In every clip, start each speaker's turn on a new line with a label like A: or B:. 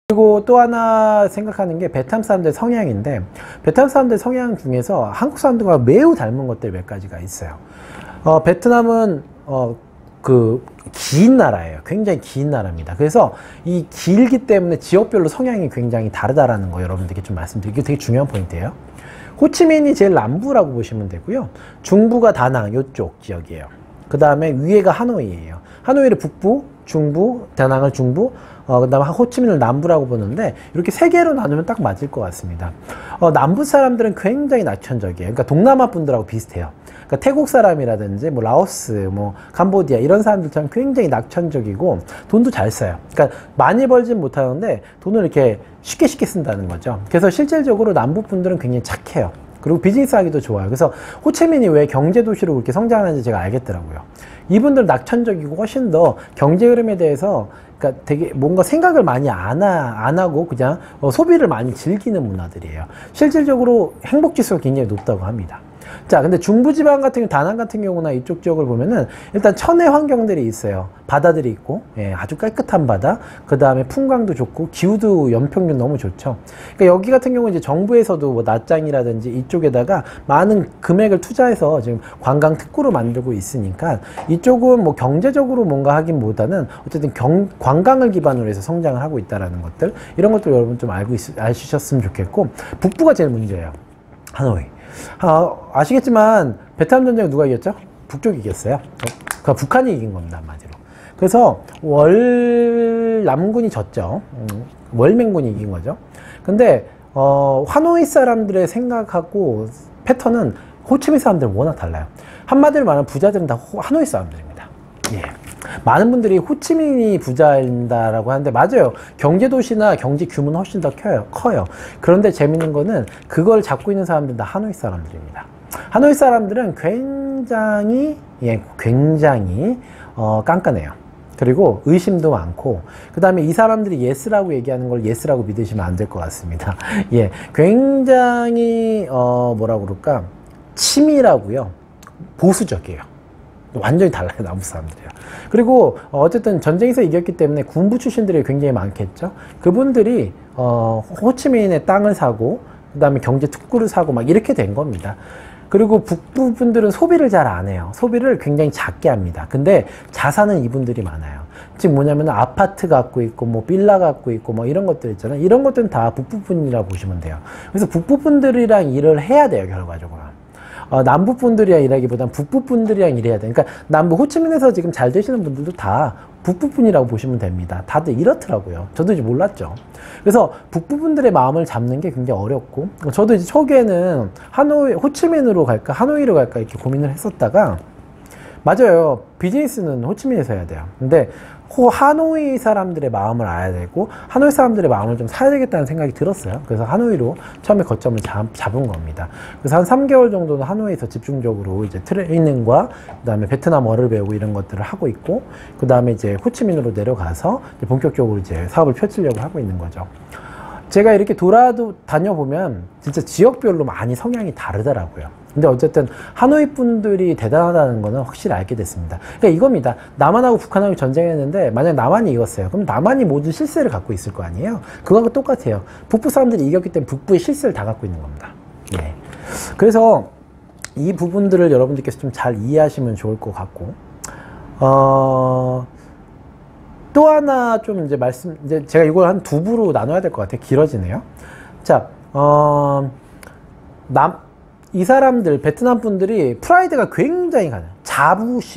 A: 그리고 또 하나 생각하는 게 베트남 사람들 성향인데, 베트남 사람들 성향 중에서 한국 사람들과 매우 닮은 것들이 몇 가지가 있어요. 베트남은 긴 나라예요. 굉장히 긴 나라입니다. 그래서 이 길기 때문에 지역별로 성향이 굉장히 다르다라는 거 여러분들께 좀 말씀드리고, 이게 되게 중요한 포인트예요. 호치민이 제일 남부라고 보시면 되고요. 중부가 다낭 이쪽 지역이에요. 그 다음에 위에가 하노이예요. 하노이를 북부, 중부, 다낭을 중부, 그 다음에 호치민을 남부라고 보는데, 이렇게 세 개로 나누면 딱 맞을 것 같습니다. 남부 사람들은 굉장히 낙천적이에요. 그러니까 동남아 분들하고 비슷해요. 그러니까 태국 사람이라든지 뭐 라오스, 뭐 캄보디아 이런 사람들처럼 굉장히 낙천적이고 돈도 잘 써요. 그러니까 많이 벌진 못하는데 돈을 이렇게 쉽게 쓴다는 거죠. 그래서 실질적으로 남부 분들은 굉장히 착해요. 그리고 비즈니스 하기도 좋아요. 그래서 호치민이 왜 경제도시로 그렇게 성장하는지 제가 알겠더라고요. 이분들 낙천적이고 훨씬 더 경제 흐름에 대해서, 그러니까 되게 뭔가 생각을 많이 안 하고 그냥 소비를 많이 즐기는 문화들이에요. 실질적으로 행복지수가 굉장히 높다고 합니다. 자, 근데 중부지방 같은 경우, 다낭 같은 경우나 이쪽 지역을 보면은 일단 천혜 환경들이 있어요. 바다들이 있고, 예, 아주 깨끗한 바다, 그 다음에 풍광도 좋고, 기후도 연평균 너무 좋죠. 그러니까 여기 같은 경우 이제 정부에서도 뭐 낮장이라든지 이쪽에다가 많은 금액을 투자해서 지금 관광 특구로 만들고 있으니까, 이쪽은 뭐 경제적으로 뭔가 하긴보다는 어쨌든 관광을 기반으로 해서 성장을 하고 있다라는 것들, 이런 것들 여러분 좀 아시셨으면 좋겠고, 북부가 제일 문제예요. 하노이. 아시겠지만 베트남 전쟁 누가 이겼죠? 북쪽이 이겼어요. 그러니까 북한이 이긴 겁니다, 한마디로. 그래서 월남군이 졌죠. 월맹군이 이긴 거죠. 근데 하노이 사람들의 생각하고 패턴은 호치민 사람들은 워낙 달라요. 한마디로 말하면 부자들은 다 하노이 사람들입니다. 예. 많은 분들이 호치민이 부자인다라고 하는데, 맞아요. 경제도시나 경제 규모는 훨씬 더 커요. 그런데 재밌는 거는 그걸 잡고 있는 사람들은 다 하노이 사람들입니다. 하노이 사람들은 굉장히 깐깐해요. 그리고 의심도 많고, 그 다음에 이 사람들이 예스라고 얘기하는 걸 예스라고 믿으시면 안 될 것 같습니다. 예, 굉장히 뭐라고 그럴까, 치밀하고요, 보수적이에요. 완전히 달라요, 남부 사람들이요. 그리고 어쨌든 전쟁에서 이겼기 때문에 군부 출신들이 굉장히 많겠죠. 그분들이 호치민의 땅을 사고, 그 다음에 경제 특구를 사고 막 이렇게 된 겁니다. 그리고 북부 분들은 소비를 잘 안 해요. 소비를 굉장히 작게 합니다. 근데 자산은 이분들이 많아요. 즉 뭐냐면 아파트 갖고 있고, 뭐 빌라 갖고 있고, 뭐 이런 것들 있잖아요. 이런 것들은 다 북부 분이라고 보시면 돼요. 그래서 북부 분들이랑 일을 해야 돼요, 결과적으로. 남부 분들이랑 일하기보다는 북부 분들이랑 일해야 돼. 그러니까 남부 호치민에서 지금 잘 되시는 분들도 다 북부 분이라고 보시면 됩니다. 다들 이렇더라고요. 저도 이제 몰랐죠. 그래서 북부 분들의 마음을 잡는 게 굉장히 어렵고, 저도 이제 초기에는 호치민으로 갈까, 하노이로 갈까 이렇게 고민을 했었다가, 맞아요. 비즈니스는 호치민에서 해야 돼요. 근데 하노이 사람들의 마음을 알아야 되고, 하노이 사람들의 마음을 좀 사야 되겠다는 생각이 들었어요. 그래서 하노이로 처음에 거점을 잡은 겁니다. 그래서 한 3개월 정도는 하노이에서 집중적으로 이제 트레이닝과 그 다음에 베트남어를 배우고 이런 것들을 하고 있고, 그 다음에 이제 호치민으로 내려가서 이제 본격적으로 이제 사업을 펼치려고 하고 있는 거죠. 제가 이렇게 다녀보면 진짜 지역별로 많이 성향이 다르더라고요. 근데 어쨌든 하노이 분들이 대단하다는 거는 확실히 알게 됐습니다. 그러니까 이겁니다. 남한하고 북한하고 전쟁했는데 만약 남한이 이겼어요. 그럼 남한이 모든 실세를 갖고 있을 거 아니에요? 그거하고 똑같아요. 북부 사람들이 이겼기 때문에 북부의 실세를 다 갖고 있는 겁니다. 예. 그래서 이 부분들을 여러분들께서 좀 잘 이해하시면 좋을 것 같고, 또 하나 좀 이제 이제 제가 이걸 한 두 부로 나눠야 될 것 같아요. 길어지네요. 자, 이 사람들, 베트남 분들이 프라이드가 굉장히 강해요.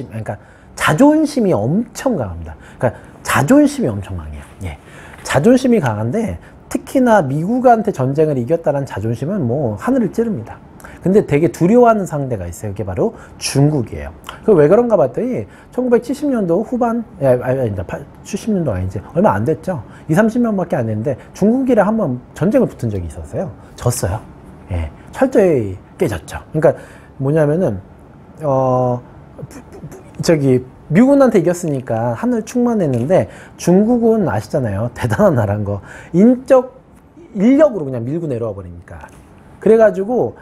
A: 그러니까 자존심이 엄청 강합니다. 그러니까 자존심이 엄청 강해요. 예. 자존심이 강한데, 특히나 미국한테 전쟁을 이겼다는 자존심은 뭐 하늘을 찌릅니다. 근데 되게 두려워하는 상대가 있어요. 그게 바로 중국이에요. 그 왜 그런가 봤더니 1970년도 후반, 70년도 아니지, 얼마 안 됐죠. 30년밖에 안 됐는데 중국이랑 한번 전쟁을 붙은 적이 있었어요. 졌어요. 예, 철저히 깨졌죠. 그러니까 뭐냐면은 미국한테 이겼으니까 하늘 충만했는데, 중국은 아시잖아요. 대단한 나라인 거. 인력으로 그냥 밀고 내려와 버리니까. 그래가지고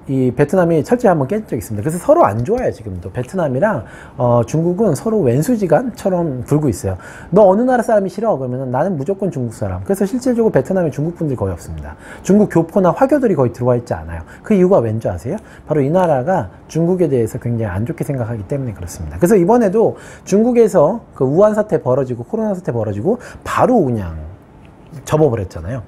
A: 이 베트남이 철저히 한번 깬 적이 있습니다. 그래서 서로 안 좋아요, 지금도. 베트남이랑 중국은 서로 왼수지간처럼 굴고 있어요. 너 어느 나라 사람이 싫어? 그러면 나는 무조건 중국 사람. 그래서 실질적으로 베트남에 중국 분들이 거의 없습니다. 중국 교포나 화교들이 거의 들어와 있지 않아요. 그 이유가 왠지 아세요? 바로 이 나라가 중국에 대해서 굉장히 안 좋게 생각하기 때문에 그렇습니다. 그래서 이번에도 중국에서 그 우한 사태 벌어지고 코로나 사태 벌어지고 바로 그냥 접어버렸잖아요.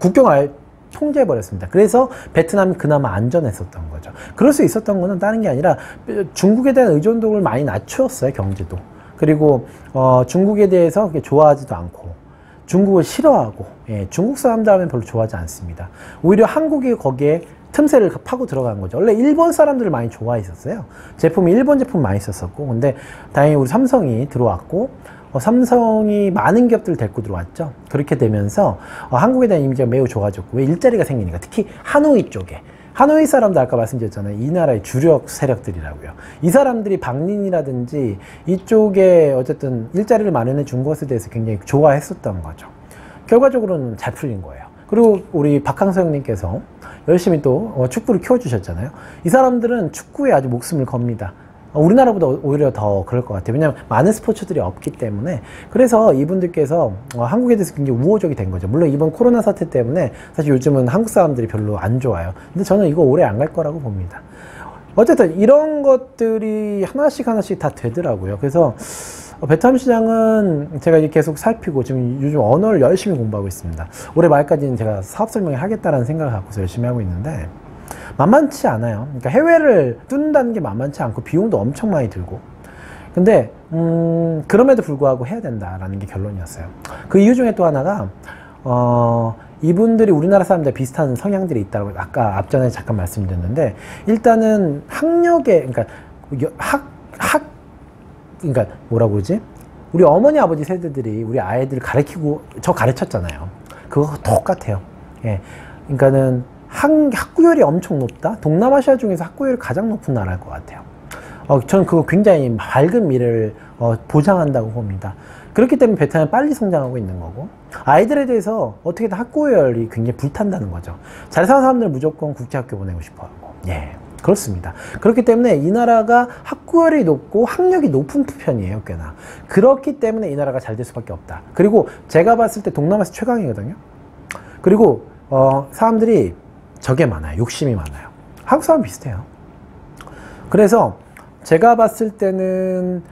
A: 국경을 통제해버렸습니다. 그래서 베트남이 그나마 안전했었던 거죠. 그럴 수 있었던 거는 다른 게 아니라 중국에 대한 의존도를 많이 낮추었어요, 경제도. 그리고 중국에 대해서 그렇게 좋아하지도 않고 중국을 싫어하고, 예, 중국 사람들 하면 별로 좋아하지 않습니다. 오히려 한국이 거기에 틈새를 파고 들어간 거죠. 원래 일본 사람들을 많이 좋아했었어요. 제품이 일본 제품 많이 썼었고, 근데 다행히 우리 삼성이 들어왔고, 삼성이 많은 기업들을 데리고 들어왔죠. 그렇게 되면서 한국에 대한 이미지가 매우 좋아졌고, 왜 일자리가 생기니까. 특히 하노이 쪽에. 하노이 사람도 아까 말씀드렸잖아요. 이 나라의 주력 세력들이라고요. 이 사람들이 박린이라든지 이쪽에 어쨌든 일자리를 마련해 준 것에 대해서 굉장히 좋아했었던 거죠. 결과적으로는 잘 풀린 거예요. 그리고 우리 박항서 형님께서 열심히 또 축구를 키워주셨잖아요. 이 사람들은 축구에 아주 목숨을 겁니다. 우리나라보다 오히려 더 그럴 것 같아요. 왜냐하면 많은 스포츠들이 없기 때문에. 그래서 이분들께서 한국에 대해서 굉장히 우호적이 된 거죠. 물론 이번 코로나 사태 때문에 사실 요즘은 한국 사람들이 별로 안 좋아요. 근데 저는 이거 오래 안 갈 거라고 봅니다. 어쨌든 이런 것들이 하나씩 하나씩 다 되더라고요. 그래서 베트남 시장은 제가 이제 계속 살피고 지금 요즘 언어를 열심히 공부하고 있습니다. 올해 말까지는 제가 사업 설명을 하겠다라는 생각을 갖고서 열심히 하고 있는데 만만치 않아요. 그러니까 해외를 뚫는다는 게 만만치 않고 비용도 엄청 많이 들고. 근데 그럼에도 불구하고 해야 된다라는 게 결론이었어요. 그 이유 중에 또 하나가 이분들이 우리나라 사람들 비슷한 성향들이 있다고 아까 앞전에 잠깐 말씀드렸는데, 일단은 학력에, 그러니까 그러니까 뭐라고 그러지? 우리 어머니 아버지 세대들이 우리 아이들을 가르치고 저 가르쳤잖아요. 그거 똑같아요. 예. 그러니까는 학구열이 엄청 높다? 동남아시아 중에서 학구열이 가장 높은 나라일 것 같아요. 저는 그거 굉장히 밝은 미래를 보장한다고 봅니다. 그렇기 때문에 베트남이 빨리 성장하고 있는 거고, 아이들에 대해서 어떻게든 학구열이 굉장히 불탄다는 거죠. 잘 사는 사람들은 무조건 국제학교 보내고 싶어 하고. 예, 그렇습니다. 그렇기 때문에 이 나라가 학구열이 높고 학력이 높은 편이에요, 꽤나. 그렇기 때문에 이 나라가 잘 될 수밖에 없다. 그리고 제가 봤을 때 동남아에서 최강이거든요. 그리고 사람들이 적게 많아요. 욕심이 많아요. 한국 사람 비슷해요. 그래서 제가 봤을 때는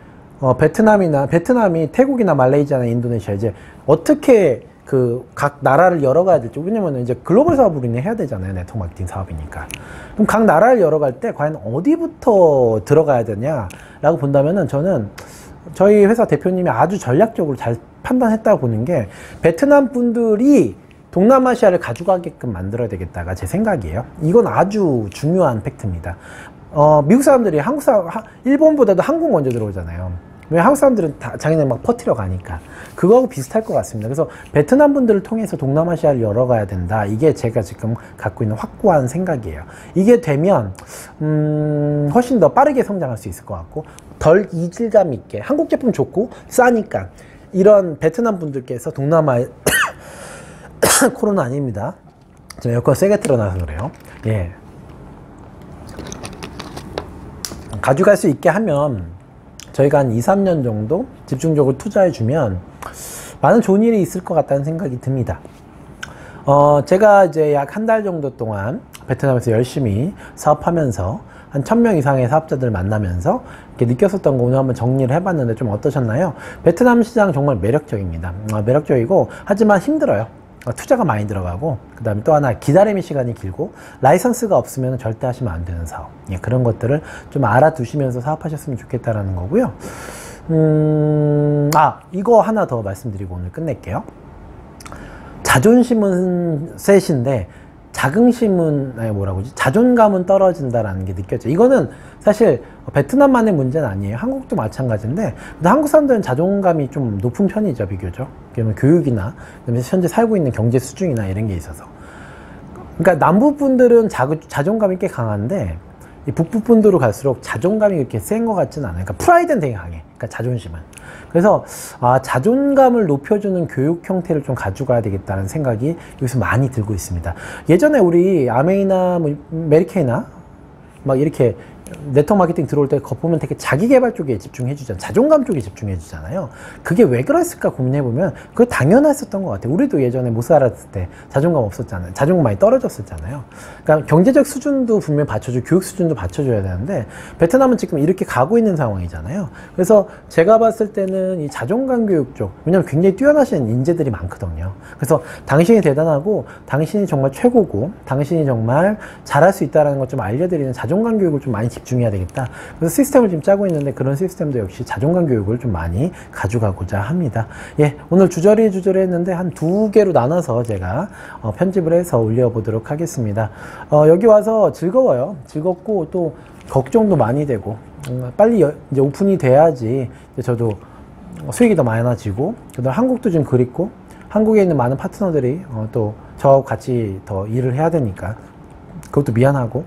A: 베트남이 태국이나 말레이시아나 인도네시아 이제 어떻게 그 각 나라를 열어가야 될지. 왜냐면 이제 글로벌 사업을 우리는 해야 되잖아요. 네트워크 마케팅 사업이니까. 그럼 각 나라를 열어갈 때 과연 어디부터 들어가야 되냐라고 본다면은 저는 저희 회사 대표님이 아주 전략적으로 잘 판단했다고 보는 게, 베트남 분들이 동남아시아를 가져가게끔 만들어야 되겠다가 제 생각이에요. 이건 아주 중요한 팩트입니다. 미국 사람들이 일본보다도 한국 먼저 들어오잖아요. 왜? 한국 사람들은 다 자기네 막 퍼뜨려 가니까. 그거하고 비슷할 것 같습니다. 그래서 베트남 분들을 통해서 동남아시아를 열어가야 된다. 이게 제가 지금 갖고 있는 확고한 생각이에요. 이게 되면 훨씬 더 빠르게 성장할 수 있을 것 같고, 덜 이질감 있게, 한국 제품 좋고 싸니까 이런 베트남 분들께서 동남아에 코로나 아닙니다. 저 에어컨 세게 틀어놔서 그래요. 예. 가져갈 수 있게 하면 저희가 한 2, 3년 정도 집중적으로 투자해주면 많은 좋은 일이 있을 것 같다는 생각이 듭니다. 제가 이제 약 한 달 정도 동안 베트남에서 열심히 사업하면서 한 1000명 이상의 사업자들 만나면서 이렇게 느꼈었던 거 오늘 한번 정리를 해봤는데 좀 어떠셨나요? 베트남 시장 정말 매력적입니다. 매력적이고, 하지만 힘들어요. 투자가 많이 들어가고, 그 다음에 또 하나 기다림의 시간이 길고, 라이선스가 없으면 절대 하시면 안 되는 사업. 예, 그런 것들을 좀 알아두시면서 사업하셨으면 좋겠다라는 거고요. 이거 하나 더 말씀드리고 오늘 끝낼게요. 자존심은 셋인데 자긍심은 자존감은 떨어진다라는 게 느껴져요. 이거는 사실 베트남만의 문제는 아니에요. 한국도 마찬가지인데, 근데 한국 사람들은 자존감이 좀 높은 편이죠, 비교적. 그러면 교육이나 현재 살고 있는 경제 수준이나 이런 게 있어서. 그러니까 남부 분들은 자존감이 꽤 강한데, 이 북부 분들로 갈수록 자존감이 그렇게 센 것 같지는 않아요. 그러니까 프라이드는 되게 강해. 그러니까 자존심은. 그래서 자존감을 높여주는 교육 형태를 좀 가져가야 되겠다는 생각이 여기서 많이 들고 있습니다. 예전에 우리 아메이나 메리케이나 막 이렇게 네트워크 마케팅 들어올 때 보면 되게 자기 개발 쪽에 집중해 주잖아요. 자존감 쪽에 집중해 주잖아요. 그게 왜 그랬을까 고민해 보면 그거 당연했었던 것 같아요. 우리도 예전에 못 살았을 때 자존감 없었잖아요. 자존감 많이 떨어졌었잖아요. 그러니까 경제적 수준도 분명히 받쳐주고 교육 수준도 받쳐줘야 되는데 베트남은 지금 이렇게 가고 있는 상황이잖아요. 그래서 제가 봤을 때는 이 자존감 교육 쪽, 왜냐면 굉장히 뛰어나신 인재들이 많거든요. 그래서 당신이 대단하고 당신이 정말 최고고 당신이 정말 잘할 수 있다는 것 좀 알려드리는 자존감 교육을 좀 많이 집중해야 되겠다. 그래서 시스템을 지금 짜고 있는데 그런 시스템도 역시 자존감 교육을 좀 많이 가져가고자 합니다. 예, 오늘 주저리 했는데 한 2개로 나눠서 제가 편집을 해서 올려보도록 하겠습니다. 여기 와서 즐거워요. 즐겁고 또 걱정도 많이 되고 빨리 이제 오픈이 돼야지 저도 수익이 더 많아지고 그다음 한국도 좀 그립고 한국에 있는 많은 파트너들이 또 저하고 같이 더 일을 해야 되니까 그것도 미안하고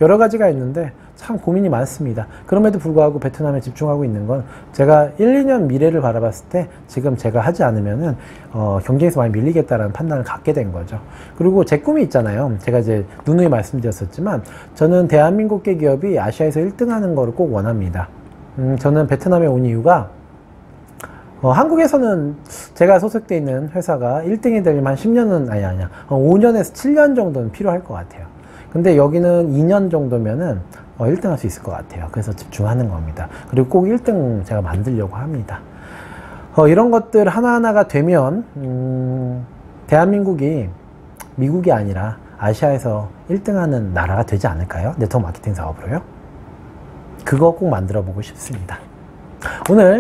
A: 여러 가지가 있는데 참 고민이 많습니다. 그럼에도 불구하고 베트남에 집중하고 있는 건 제가 1, 2년 미래를 바라봤을 때 지금 제가 하지 않으면은 경쟁에서 많이 밀리겠다라는 판단을 갖게 된 거죠. 그리고 제 꿈이 있잖아요. 제가 이제 누누이 말씀드렸었지만 저는 대한민국계 기업이 아시아에서 1등 하는 거를 꼭 원합니다. 저는 베트남에 온 이유가 한국에서는 제가 소속돼 있는 회사가 1등이 되려면 한 10년은 아니야 5년에서 7년 정도는 필요할 것 같아요. 근데 여기는 2년 정도면은 1등 할 수 있을 것 같아요. 그래서 집중하는 겁니다. 그리고 꼭 1등 제가 만들려고 합니다. 이런 것들 하나하나가 되면 대한민국이 미국이 아니라 아시아에서 1등 하는 나라가 되지 않을까요? 네트워크 마케팅 사업으로요. 그거 꼭 만들어 보고 싶습니다. 오늘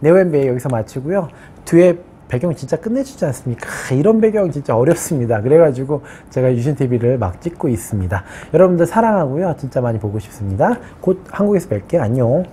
A: 네오 MBA 여기서 마치고요. 뒤에 배경 진짜 끝내주지 않습니까? 이런 배경 진짜 어렵습니다. 그래가지고 제가 유신TV를 막 찍고 있습니다. 여러분들 사랑하고요. 진짜 많이 보고 싶습니다. 곧 한국에서 뵐게요. 안녕.